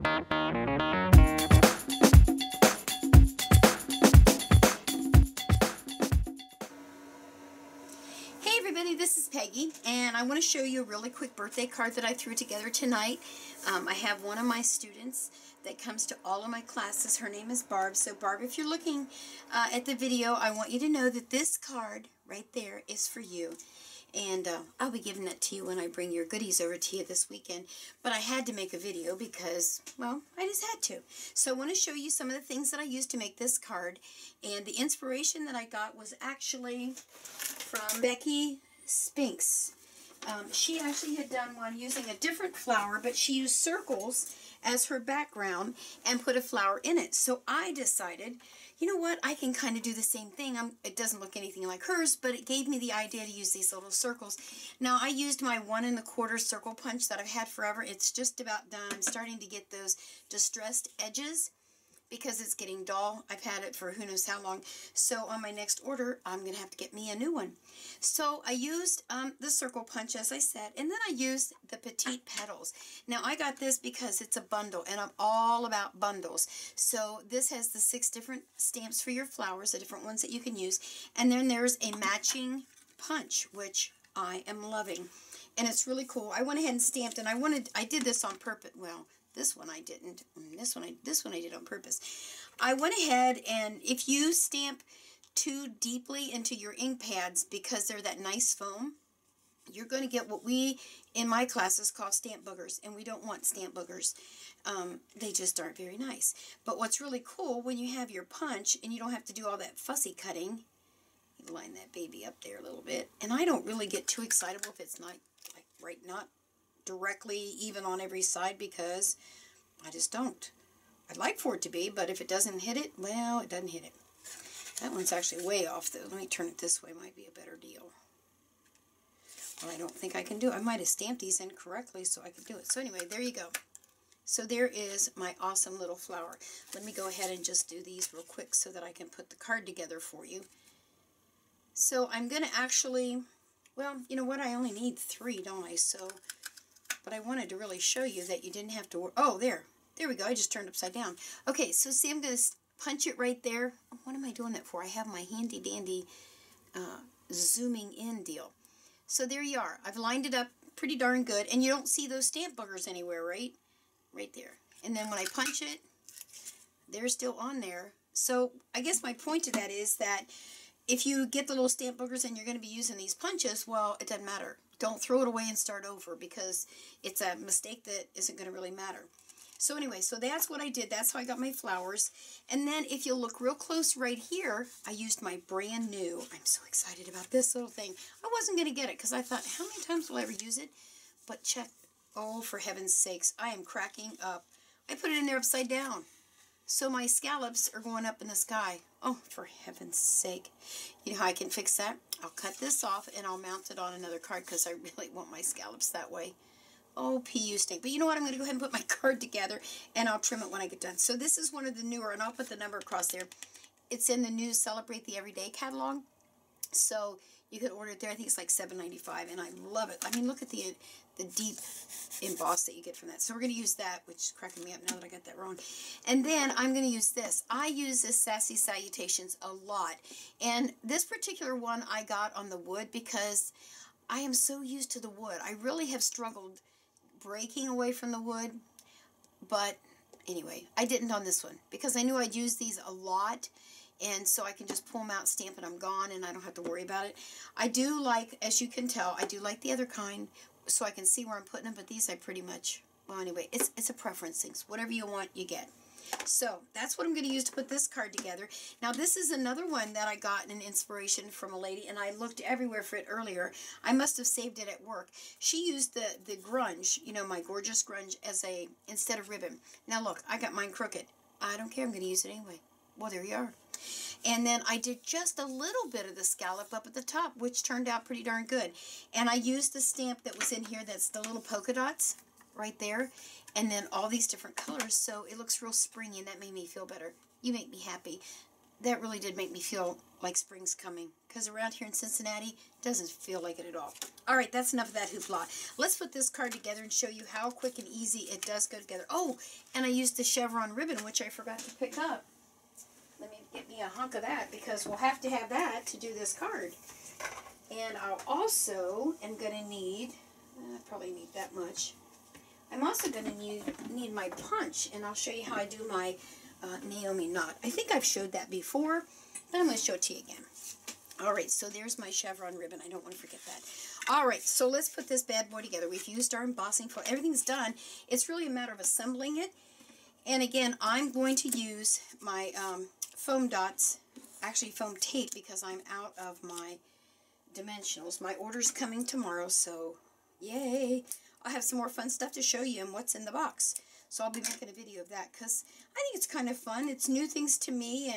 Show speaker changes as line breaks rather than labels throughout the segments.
Hey everybody, this is Peggy, and I want to show you a really quick birthday card that I threw together tonight. I have one of my students that comes to all of my classes. Her name is Barb. So Barb, if you're looking at the video, I want you to know that this card right there is for you. And I'll be giving that to you when I bring your goodies over to you this weekend. But I had to make a video because, well, I just had to. So I want to show you some of the things that I used to make this card. And the inspiration that I got was actually from Becky Spinks. She actually had done one using a different flower, but she used circles as her background and put a flower in it. So I decided, you know what, I can kind of do the same thing. It doesn't look anything like hers, but it gave me the idea to use these little circles. Now I used my 1 1/4 circle punch that I've had forever. It's just about done. I'm starting to get those distressed edges because it's getting dull. I've had it for who knows how long. So on my next order, I'm going to have to get me a new one. So I used the circle punch, as I said, and then I used the Petite Petals. Now I got this because it's a bundle, and I'm all about bundles. So this has the 6 different stamps for your flowers, the different ones that you can use. And then there's a matching punch, which I am loving. And it's really cool. I went ahead and stamped, and I did this on purpose. Well, this one I didn't. This one I did on purpose. I went ahead, and if you stamp too deeply into your ink pads because they're that nice foam, you're going to get what we in my classes call stamp boogers, and we don't want stamp boogers. They just aren't very nice. But what's really cool when you have your punch and you don't have to do all that fussy cutting, you line that baby up there a little bit. And I don't really get too excitable if it's not not directly even on every side, because I just don't. I'd like for it to be, but if it doesn't hit it, well, it doesn't hit it. That one's actually way off, though. Let me turn it this way. Might be a better deal. Well, I don't think I can do it. I might have stamped these in correctly so I could do it. So anyway, there you go. So there is my awesome little flower. Let me go ahead and just do these real quick so that I can put the card together for you. So I'm going to actually, well, you know what? I only need 3, don't I? So, but I wanted to really show you that you didn't have to work. Oh, there we go. I just turned upside down. Okay, so see, I'm going to punch it right there. What am I doing that for? I have my handy dandy zooming in deal. So there you are. I've lined it up pretty darn good, and you don't see those stamp boogers anywhere, right? Right there. And then when I punch it, they're still on there. So I guess my point to that is that if you get the little stamp boogers and you're going to be using these punches, well, it doesn't matter. Don't throw it away and start over, because it's a mistake that isn't going to really matter. So anyway, so that's what I did. That's how I got my flowers. And then if you look real close right here, I used my brand new, I'm so excited about this little thing. I wasn't going to get it because I thought, how many times will I ever use it? But check, oh, for heaven's sakes, I am cracking up. I put it in there upside down. So my scallops are going up in the sky. Oh, for heaven's sake. You know how I can fix that? I'll cut this off and I'll mount it on another card because I really want my scallops that way. Oh, PU stink. But you know what? I'm going to go ahead and put my card together, and I'll trim it when I get done. So this is one of the newer, and I'll put the number across there. It's in the new Celebrate the Everyday catalog. So you could order it there. I think it's like $7.95, and I love it. I mean, look at the deep emboss that you get from that. So we're going to use that, which is cracking me up now that I got that wrong. And then I'm going to use this. I use this Sassy Salutations a lot. And this particular one I got on the wood because I am so used to the wood. I really have struggled breaking away from the wood. But anyway, I didn't on this one because I knew I'd use these a lot. And so I can just pull them out, stamp it, I'm gone, and I don't have to worry about it. I do like, as you can tell, I do like the other kind, so I can see where I'm putting them, but these I pretty much, well, anyway, it's a preference thing. So whatever you want, you get. So that's what I'm going to use to put this card together. Now this is another one that I got an inspiration from a lady, and I looked everywhere for it earlier. I must have saved it at work. She used the grunge, you know, my gorgeous grunge, as a, instead of ribbon. Now look, I got mine crooked. I don't care, I'm going to use it anyway. Well, there you are. And then I did just a little bit of the scallop up at the top, which turned out pretty darn good. And I used the stamp that was in here, that's the little polka dots right there. And then all these different colors, so it looks real springy, and that made me feel better. You make me happy. that really did make me feel like spring's coming, because around here in Cincinnati, it doesn't feel like it at all. All right, that's enough of that hoopla. Let's put this card together and show you how quick and easy it does go together. Oh, and I used the chevron ribbon, which I forgot to pick up. Let me get me a hunk of that, because we'll have to have that to do this card. And I'll also am going to need, I probably need that much. I'm also going to need my punch, and I'll show you how I do my Naomi knot. I think I've showed that before, but I'm going to show it to you again. Alright, so there's my chevron ribbon. I don't want to forget that. Alright, so let's put this bad boy together. We've used our embossing foil. Everything's done. It's really a matter of assembling it. And again, I'm going to use my foam dots, actually foam tape, because I'm out of my dimensionals. My order's coming tomorrow, so yay! I'll have some more fun stuff to show you and what's in the box. So I'll be making a video of that, because I think it's kind of fun. It's new things to me,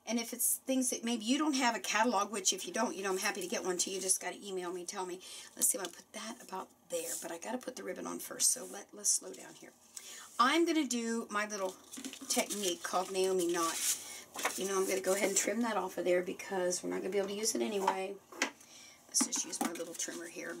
and if it's things that maybe you don't have a catalog, which if you don't, I'm happy to get one to you. Just got to email me, tell me. Let's see if I put that about there, but I got to put the ribbon on first, so let's slow down here. I'm going to do my little technique called Naomi knot. I'm going to go ahead and trim that off of there, because we're not going to be able to use it anyway. Let's just use my little trimmer here.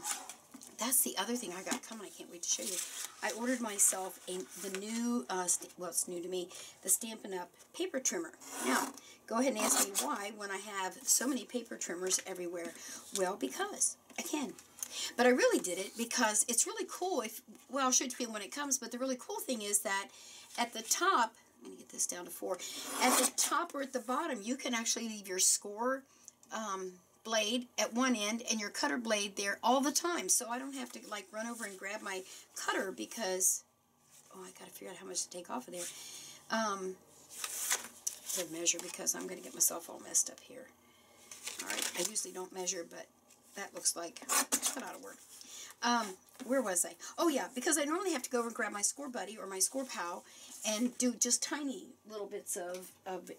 That's the other thing I got coming. I can't wait to show you. I ordered myself the new, well, it's new to me, the Stampin' Up paper trimmer. Now, go ahead and ask me why when I have so many paper trimmers everywhere. Well, because I can. But I really did it because it's really cool. Well, I'll show it to you when it comes, but the really cool thing is that at the top, I'm going to get this down to 4, at the top or at the bottom, you can actually leave your score blade at one end and your cutter blade there all the time, so I don't have to like run over and grab my cutter, because I gotta figure out how much to take off of there to measure, because I'm gonna get myself all messed up here. Alright, I usually don't measure, but that looks like that ought to work. Where was I? Oh yeah, because I normally have to go over and grab my score buddy or my score pal and do just tiny little bits of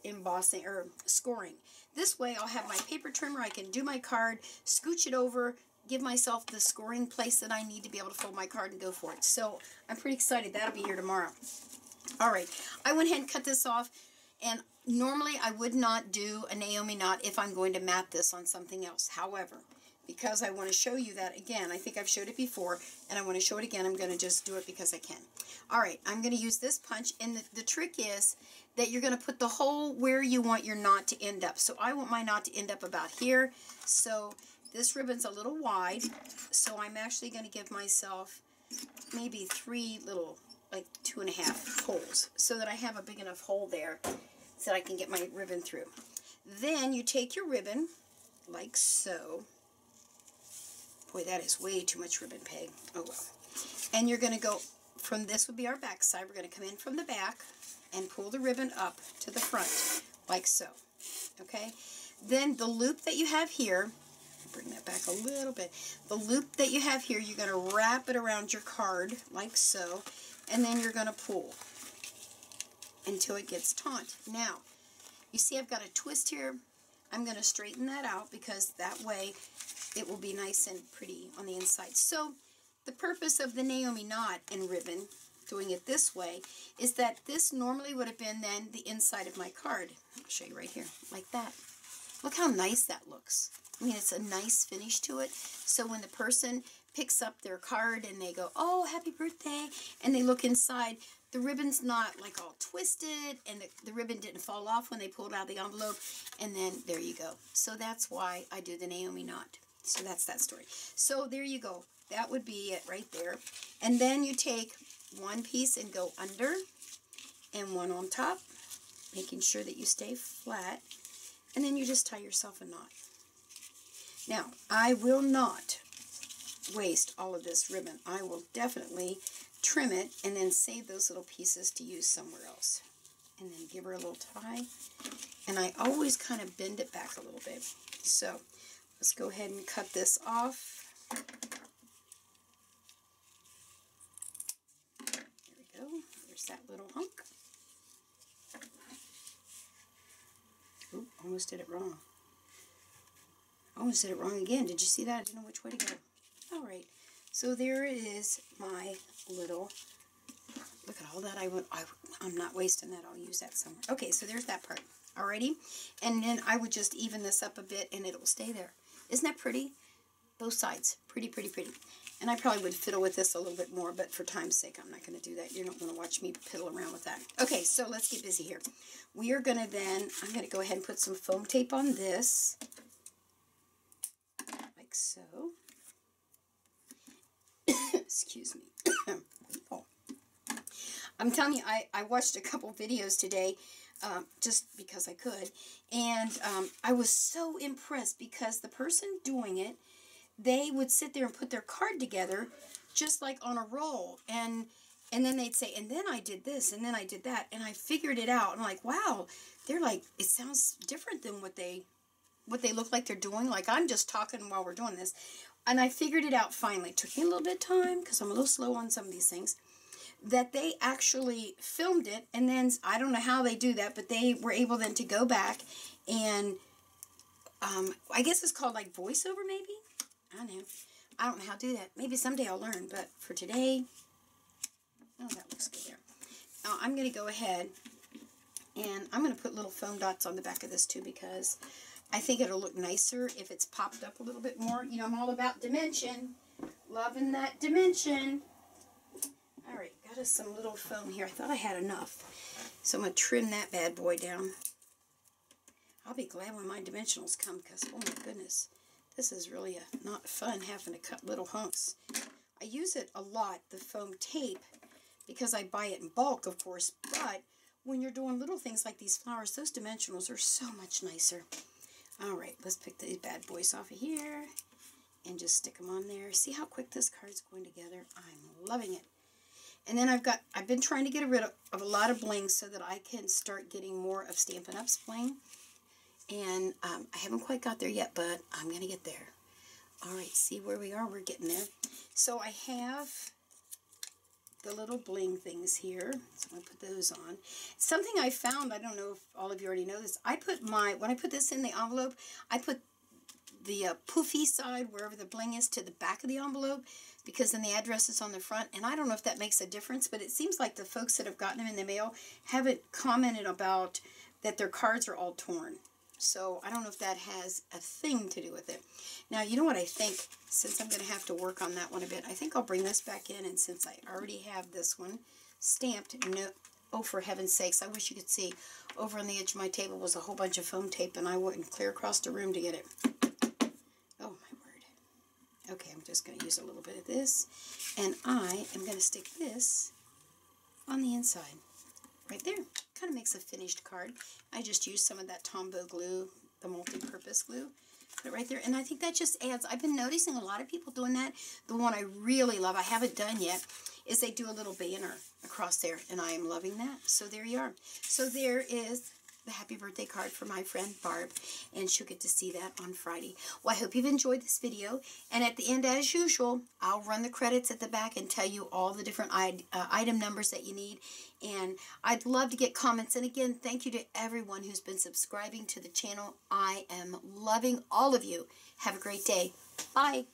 embossing or scoring. This way I'll have my paper trimmer, I can do my card, scooch it over, give myself the scoring place that I need to be able to fold my card and go for it. So I'm pretty excited. That'll be here tomorrow. Alright, I went ahead and cut this off, and normally I would not do a Naomi knot if I'm going to mat this on something else. However, because I want to show you that again, I think I've showed it before, and I want to show it again, I'm going to just do it because I can. Alright, I'm going to use this punch, and the trick is that you're going to put the hole where you want your knot to end up. So I want my knot to end up about here, so this ribbon's a little wide, so I'm actually going to give myself maybe 3 little, like 2.5 holes, so that I have a big enough hole there so that I can get my ribbon through. Then you take your ribbon, like so. Boy, that is way too much ribbon, Peg. Oh well. And you're going to go from, this would be our back side, we're going to come in from the back and pull the ribbon up to the front, like so. Okay? Then the loop that you have here, bring that back a little bit, the loop that you have here, you're going to wrap it around your card, like so, and then you're going to pull until it gets taut. Now, you see I've got a twist here. I'm going to straighten that out, because that way it will be nice and pretty on the inside. So the purpose of the Naomi knot and ribbon, doing it this way, is that this normally would have been then the inside of my card. I'll show you right here, like that. Look how nice that looks. I mean, it's a nice finish to it. So when the person picks up their card and they go, oh, happy birthday, and they look inside, the ribbon's not like all twisted, and the ribbon didn't fall off when they pulled out the envelope, and then there you go. So that's why I do the Naomi knot. So that's that story. So there you go. That would be it right there. And then you take one piece and go under, and one on top, making sure that you stay flat, and then you just tie yourself a knot. Now, I will not waste all of this ribbon. I will definitely trim it and then save those little pieces to use somewhere else. And then give her a little tie. And I always kind of bend it back a little bit. So let's go ahead and cut this off. There we go. There's that little hunk. Oop, almost did it wrong. Almost did it wrong again. Did you see that? I didn't know which way to go. Alright, so there is my little Look at all that. I'm not wasting that. I'll use that somewhere. Okay, so there's that part. Alrighty. And then I would just even this up a bit and it'll stay there. Isn't that pretty? Both sides. Pretty, pretty, pretty. And I probably would fiddle with this a little bit more, but for time's sake, I'm not going to do that. You don't want to watch me piddle around with that. Okay, so let's get busy here. We are going to then, I'm going to go ahead and put some foam tape on this. Like so. Excuse me. Oh. I'm telling you, I watched a couple videos today just because I could, and I was so impressed because the person doing it, they would sit there and put their card together just like on a roll, and then they'd say, and then I did this, and then I did that, and I figured it out. I'm like, wow, they're like, it sounds different than what they look like they're doing. Like, I'm just talking while we're doing this. And I figured it out finally. It took me a little bit of time because I'm a little slow on some of these things. That they actually filmed it, and then I don't know how they do that, but they were able then to go back and I guess it's called like voiceover maybe? I don't know. I don't know how to do that. Maybe someday I'll learn, but for today, oh, that looks good there. Now I'm going to go ahead and I'm going to put little foam dots on the back of this too because I think it'll look nicer if it's popped up a little bit more. You know, I'm all about dimension. Loving that dimension. Alright, got us some little foam here. I thought I had enough. So I'm going to trim that bad boy down. I'll be glad when my dimensionals come because, oh my goodness, this is really not fun having to cut little hunks. I use it a lot, the foam tape, because I buy it in bulk, of course, but when you're doing little things like these flowers, those dimensionals are so much nicer. Alright, let's pick these bad boys off of here and just stick them on there. See how quick this card's going together? I'm loving it. And then I've been trying to get rid of a lot of bling so that I can start getting more of Stampin' Up's bling. And I haven't quite got there yet, but I'm going to get there. Alright, see where we are? We're getting there. So I have the little bling things here. So I'm going to put those on. Something I found, I don't know if all of you already know this, when I put this in the envelope, I put the poofy side, wherever the bling is, to the back of the envelope, because then the address is on the front. And I don't know if that makes a difference, but it seems like the folks that have gotten them in the mail haven't commented about that their cards are all torn. So I don't know if that has a thing to do with it. Now, you know what I think, since I'm going to have to work on that one a bit, I think I'll bring this back in, and since I already have this one stamped, no, oh, for heaven's sakes, I wish you could see, over on the edge of my table was a whole bunch of foam tape, and I wouldn't clear across the room to get it. Oh, my word. Okay, I'm just going to use a little bit of this, and I am going to stick this on the inside, right there. Kind of makes a finished card. I just used some of that Tombow glue, the multi-purpose glue, put it right there, and I think that just adds, I've been noticing a lot of people doing that. The one I really love, I haven't done yet, is they do a little banner across there, and I am loving that. So there you are. So there is the happy birthday card for my friend Barb, and she'll get to see that on Friday. Well, I hope you've enjoyed this video, and at the end, as usual, I'll run the credits at the back and tell you all the different item numbers that you need, and I'd love to get comments. And again, thank you to everyone who's been subscribing to the channel. I am loving all of you. Have a great day. Bye.